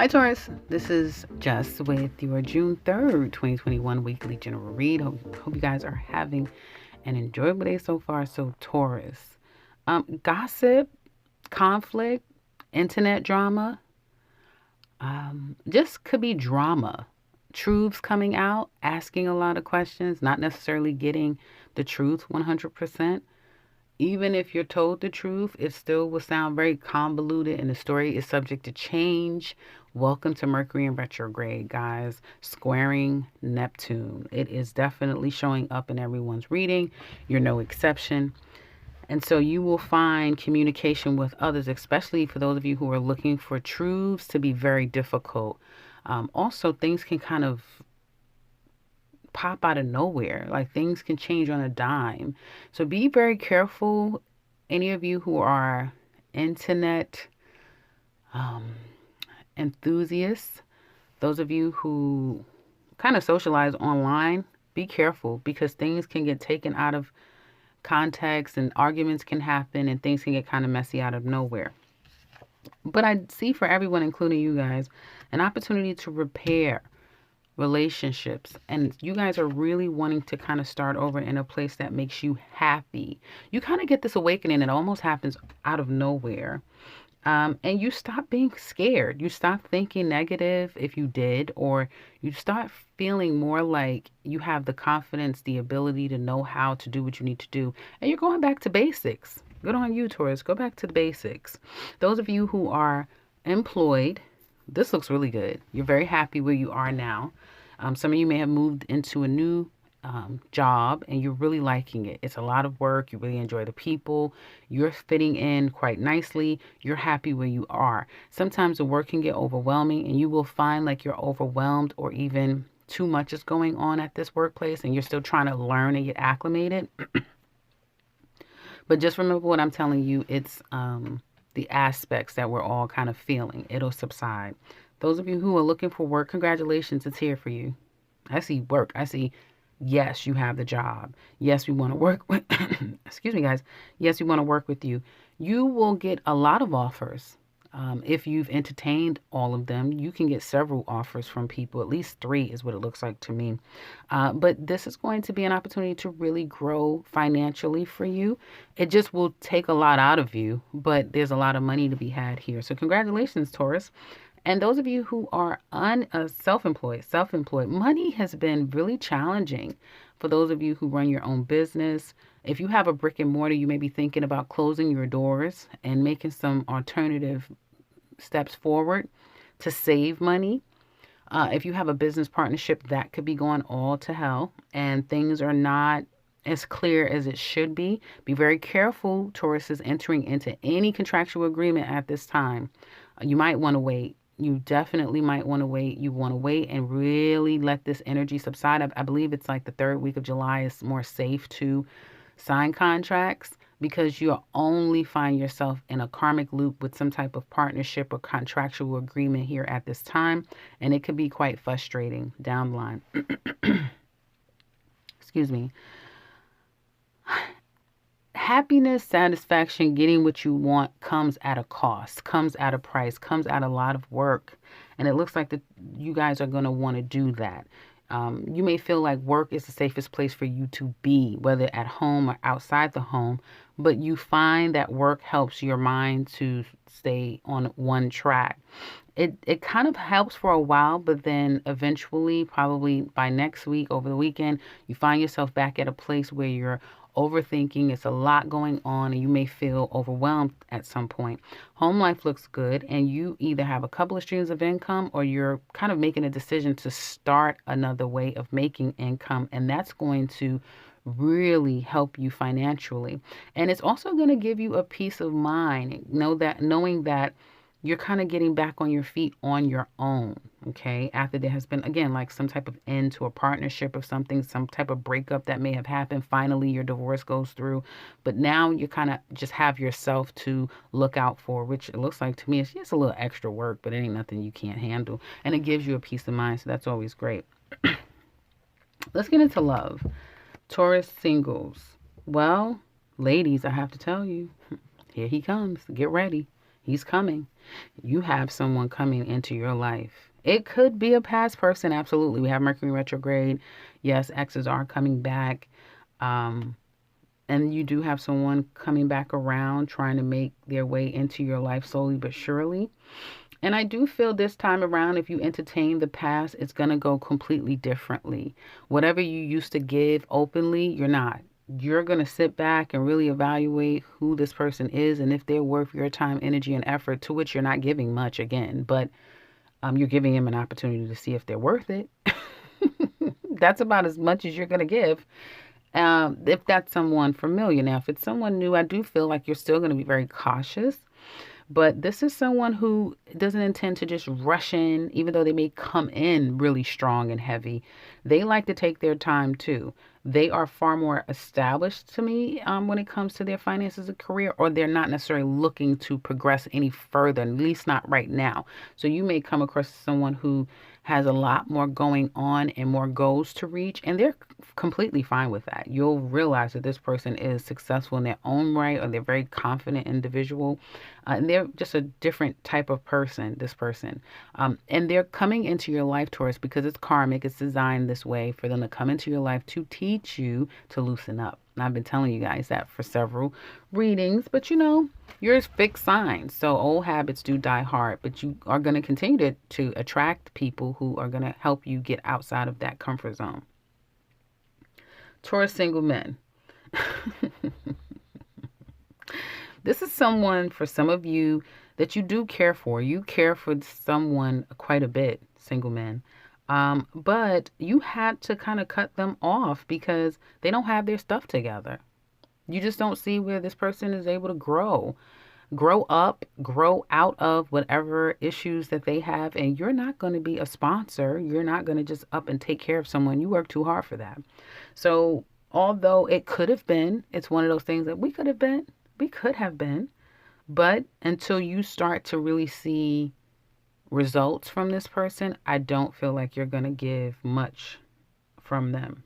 Hi Taurus, this is Jess with your June 3rd, 2021 weekly general read. Hope you guys are having an enjoyable day so far. So Taurus, gossip, conflict, internet drama, just could be drama. Truths coming out, asking a lot of questions, not necessarily getting the truth 100%. Even if you're told the truth, it still will sound very convoluted and the story is subject to change. Welcome to Mercury in retrograde, guys. Squaring Neptune. It is definitely showing up in everyone's reading. You're no exception. And so you will find communication with others, especially for those of you who are looking for truths, to be very difficult. Also, things can kind of pop out of nowhere. Like things can change on a dime. So be very careful. Any of you who are internet um, enthusiasts, those of you who kind of socialize online, be careful because things can get taken out of context and arguments can happen and things can get kind of messy out of nowhere. But I see for everyone, including you guys, an opportunity to repair relationships, and you guys are really wanting to kind of start over in a place that makes you happy. You kind of get this awakening. It almost happens out of nowhere. And you stop being scared. You stop thinking negative if you did, or you start feeling more like you have the confidence, the ability to know how to do what you need to do. And you're going back to basics. Good on you, Taurus. Go back to the basics. Those of you who are employed, this looks really good. You're very happy where you are now. Some of you may have moved into a new job and you're really liking it. It's a lot of work. You really enjoy the people. You're fitting in quite nicely. You're happy where you are. Sometimes the work can get overwhelming and you will find like you're overwhelmed or even too much is going on at this workplace and you're still trying to learn and get acclimated. But just remember what I'm telling you. It's the aspects that we're all kind of feeling. It'll subside. Those of you who are looking for work, congratulations. It's here for you. I see work. I see, yes, you have the job. Yes, we want to work with, excuse me, guys. Yes, we want to work with you. You will get a lot of offers. If you've entertained all of them, you can get several offers from people. At least 3 is what it looks like to me. But this is going to be an opportunity to really grow financially for you. It just will take a lot out of you, but there's a lot of money to be had here. So congratulations, Taurus. And those of you who are self-employed, money has been really challenging for those of you who run your own business. If you have a brick and mortar, you may be thinking about closing your doors and making some alternative steps forward to save money. If you have a business partnership, that could be going all to hell and things are not as clear as it should be. Be very careful, Taurus, is entering into any contractual agreement at this time. You might want to wait. You definitely might want to wait. You want to wait and really let this energy subside. I believe it's like the 3rd week of July is more safe to sign contracts because you'll only find yourself in a karmic loop with some type of partnership or contractual agreement here at this time. And it could be quite frustrating down the line. Excuse me. Happiness, satisfaction, getting what you want comes at a cost, comes at a price, comes at a lot of work. And it looks like that you guys are going to want to do that. You may feel like work is the safest place for you to be, whether at home or outside the home, but you find that work helps your mind to stay on one track. It kind of helps for a while, but then eventually, probably by next week, over the weekend, you find yourself back at a place where you're overthinking. It's a lot going on and you may feel overwhelmed at some point. Home life looks good and you either have a couple of streams of income or you're kind of making a decision to start another way of making income, and that's going to really help you financially. And it's also going to give you a peace of mind. Knowing that you're kind of getting back on your feet on your own, okay? After there has been, again, like some type of end to a partnership or something, some type of breakup that may have happened. Finally, your divorce goes through. But now you kind of just have yourself to look out for, which it looks like to me it's just a little extra work, but it ain't nothing you can't handle. And it gives you a peace of mind, so that's always great. Let's get into love. Taurus singles. Well, ladies, I have to tell you, here he comes. Get ready. He's coming. You have someone coming into your life. It could be a past person, absolutely. We have Mercury retrograde. Yes, exes are coming back. Um, and you do have someone coming back around trying to make their way into your life slowly but surely. And I do feel this time around, if you entertain the past, it's going to go completely differently. Whatever you used to give openly, you're not. You're going to sit back and really evaluate who this person is and if they're worth your time, energy, and effort, to which you're not giving much again, but you're giving them an opportunity to see if they're worth it. That's about as much as you're going to give. If that's someone familiar. Now, if it's someone new, I do feel like you're still going to be very cautious. But this is someone who doesn't intend to just rush in, even though they may come in really strong and heavy. They like to take their time too. They are far more established to me when it comes to their finances and career, or they're not necessarily looking to progress any further, at least not right now. So you may come across someone who has a lot more going on and more goals to reach, and they're completely fine with that. You'll realize that this person is successful in their own right, or they're very confident individual, and they're just a different type of person, this person. And they're coming into your life, Taurus, because it's karmic. It's designed this way for them to come into your life to teach you to loosen up. And I've been telling you guys that for several readings, but you're a fixed sign. So old habits do die hard, but you are going to continue to attract people who are going to help you get outside of that comfort zone. Taurus single men. This is someone, for some of you, that you do care for. You care for someone quite a bit, single men. But you had to kind of cut them off because they don't have their stuff together. You just don't see where this person is able to grow up, grow out of whatever issues that they have. And you're not going to be a sponsor. You're not going to just up and take care of someone. You work too hard for that. So although it could have been, it's one of those things that we could have been, but until you start to really see results from this person, I don't feel like you're going to give much from them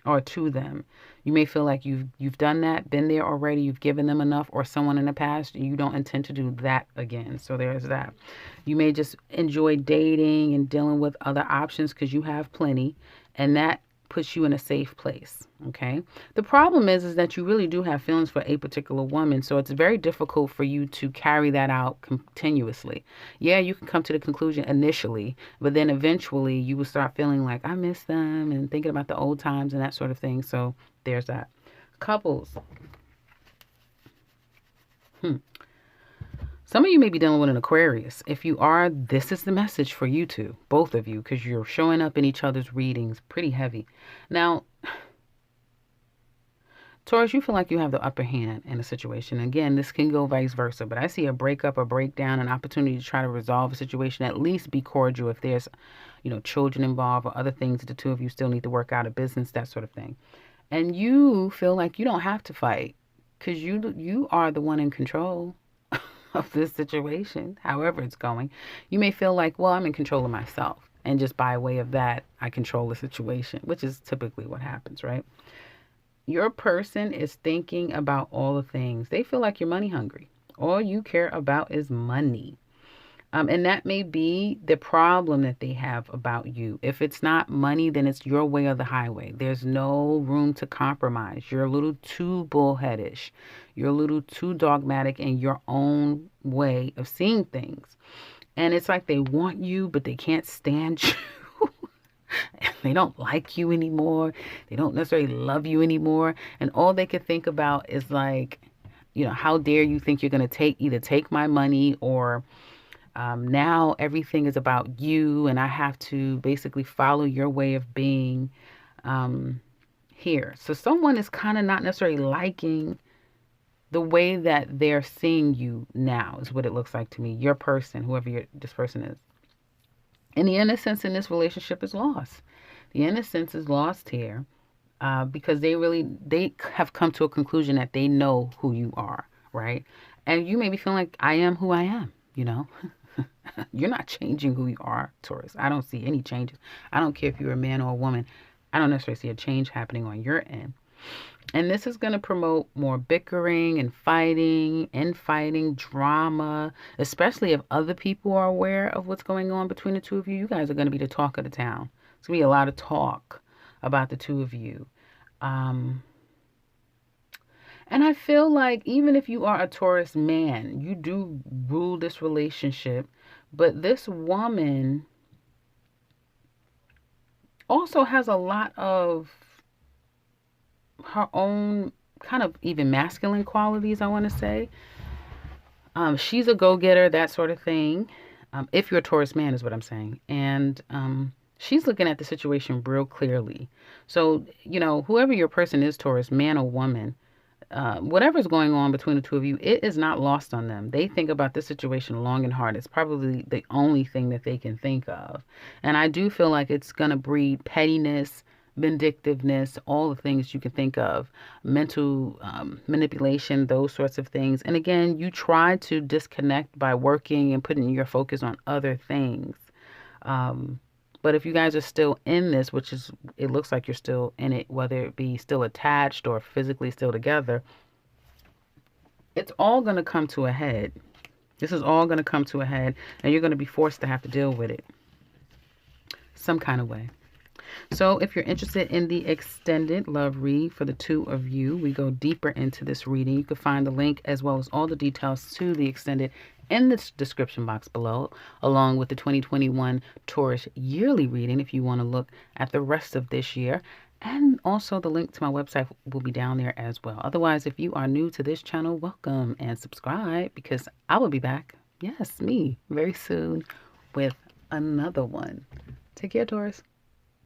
or to them. You may feel like you've done that, been there already, you've given them enough, or someone in the past, you don't intend to do that again. So there's that. You may just enjoy dating and dealing with other options because you have plenty, and that puts you in a safe place. Okay. The problem is that you really do have feelings for a particular woman. So it's very difficult for you to carry that out continuously. Yeah, you can come to the conclusion initially, but then eventually you will start feeling like, I miss them, and thinking about the old times and that sort of thing. So there's that. Couples. Some of you may be dealing with an Aquarius. If you are, this is the message for you two, both of you, because you're showing up in each other's readings pretty heavy. Now, Taurus, you feel like you have the upper hand in a situation. Again, this can go vice versa, but I see a breakup, a breakdown, an opportunity to try to resolve a situation, at least be cordial if there's, children involved or other things that the two of you still need to work out, a business, that sort of thing. And you feel like you don't have to fight because you are the one in control of this situation, however it's going. You may feel like, well, I'm in control of myself. And just by way of that, I control the situation, which is typically what happens, right? Your person is thinking about all the things. They feel like you're money hungry. All you care about is money. And that may be the problem that they have about you. If it's not money, then it's your way or the highway. There's no room to compromise. You're a little too bullheadish. You're a little too dogmatic in your own way of seeing things. And it's like they want you, but they can't stand you. They don't like you anymore. They don't necessarily love you anymore. And all they could think about is like, how dare you think you're going to either take my money or now everything is about you and I have to basically follow your way of being here. So someone is kind of not necessarily liking the way that they're seeing you now is what it looks like to me. Your person, whoever this person is. And the innocence in this relationship is lost. The innocence is lost here because they have come to a conclusion that they know who you are, right? And you may be feeling like, I am who I am, You're not changing who you are, Taurus. I don't see any changes. I don't care if you're a man or a woman. I don't necessarily see a change happening on your end. And this is going to promote more bickering and fighting, infighting, drama, especially if other people are aware of what's going on between the two of you. You guys are going to be the talk of the town. It's going to be a lot of talk about the two of you. Um, and I feel like even if you are a Taurus man, you do rule this relationship. But this woman also has a lot of her own kind of even masculine qualities, I want to say. She's a go getter, that sort of thing. If you're a Taurus man, is what I'm saying. And she's looking at the situation real clearly. So, whoever your person is, Taurus, man or woman, whatever's going on between the two of you, it is not lost on them. They think about this situation long and hard. It's probably the only thing that they can think of. And I do feel like it's going to breed pettiness, vindictiveness, all the things you can think of, mental manipulation, those sorts of things. And again, you try to disconnect by working and putting your focus on other things. Um, but if you guys are still in this, which is, it looks like you're still in it, whether it be still attached or physically still together, it's all going to come to a head. This is all going to come to a head, and you're going to be forced to have to deal with it some kind of way. So if you're interested in the extended love read for the two of you, we go deeper into this reading. You can find the link as well as all the details to the extended in the description box below, along with the 2021 Taurus yearly reading if you want to look at the rest of this year. And also the link to my website will be down there as well. Otherwise, if you are new to this channel, welcome and subscribe, because I will be back, yes, me, very soon with another one. Take care, Taurus.